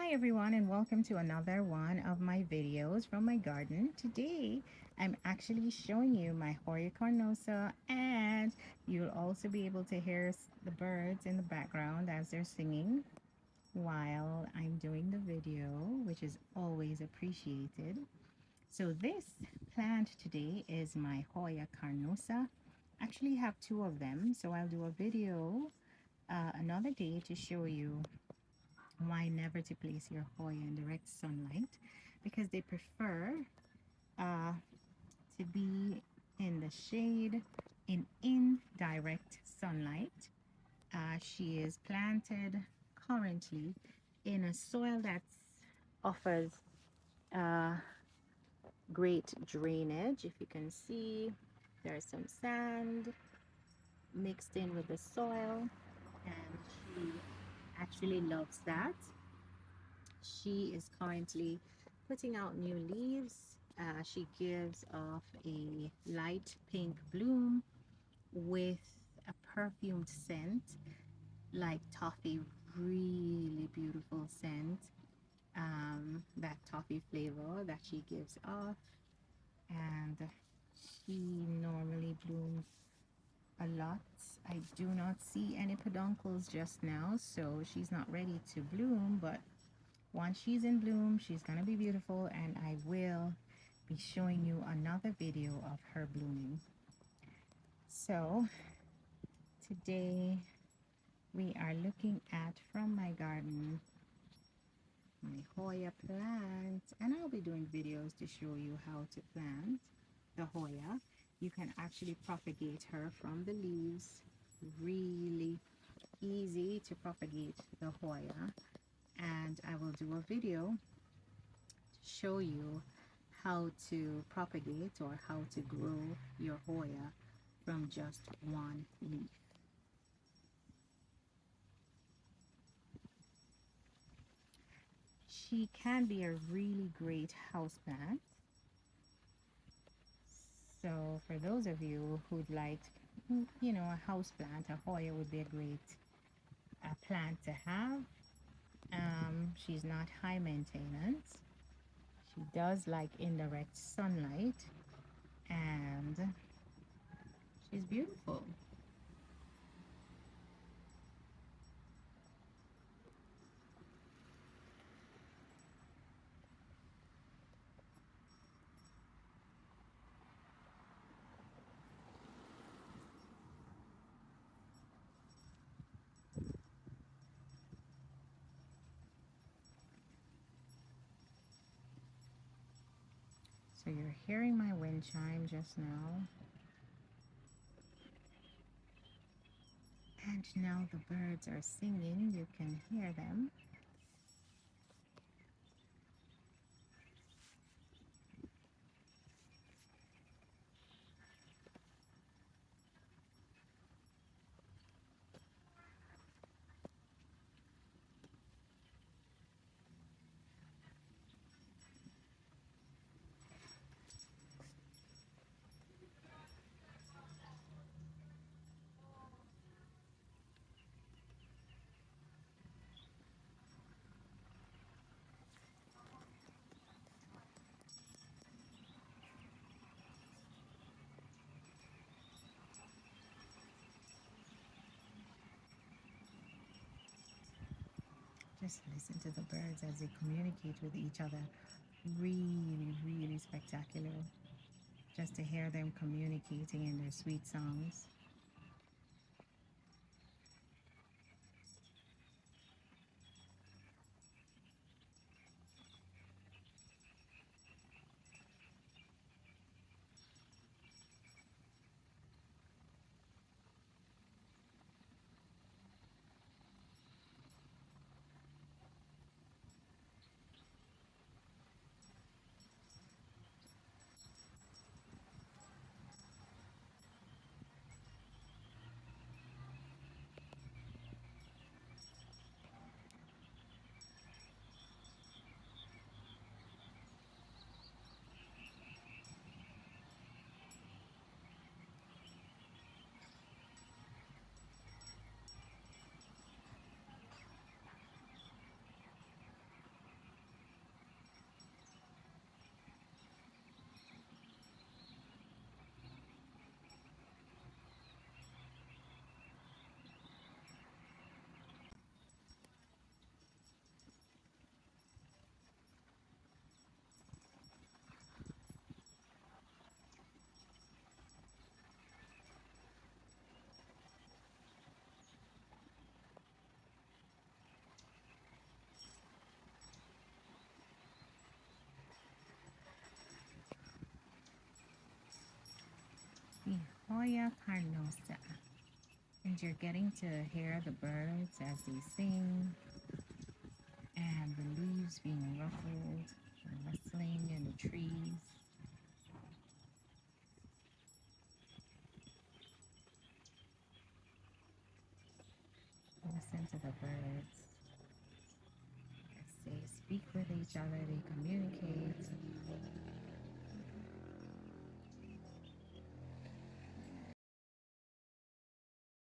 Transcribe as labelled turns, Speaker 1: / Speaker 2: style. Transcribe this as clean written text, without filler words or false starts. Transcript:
Speaker 1: Hi everyone, and welcome to another one of my videos from my garden. Today I'm actually showing you my Hoya Carnosa, and you'll also be able to hear the birds in the background as they're singing while I'm doing the video, which is always appreciated. So this plant today is my Hoya Carnosa. I actually have two of them, so I'll do a video another day to show you why never to place your Hoya in direct sunlight, because they prefer uh, to be in the shade in indirect sunlight. She is planted currently in a soil that offers uh, great drainage. If you can see, there's some sand mixed in with the soil, and she actually loves that. She is currently putting out new leaves. She gives off a light pink bloom with a perfumed scent like toffee, really beautiful scent. That toffee flavor that she gives off, and she normally blooms a lot. I do not see any peduncles just now, so she's not ready to bloom, but once she's in bloom, she's gonna be beautiful, and I will be showing you another video of her blooming. So today we are looking at from my garden my Hoya plant, and I'll be doing videos to show you how to plant the Hoya. You can actually propagate her from the leaves. Really easy to propagate the Hoya, and I will do a video to show you how to propagate or how to grow your Hoya from just one leaf. She can be a really great houseplant. So for those of you who'd like, a houseplant, a Hoya would be a great plant to have. She's not high maintenance. She does like indirect sunlight, and she's beautiful. So you're hearing my wind chime just now. And now the birds are singing. You can hear them. Just listen to the birds as they communicate with each other. Really, really spectacular just to hear them communicating in their sweet songs. Hoya Carnosa. And you're getting to hear the birds as they sing and the leaves being ruffled and rustling in the trees. Listen to the birds as they speak with each other, they communicate.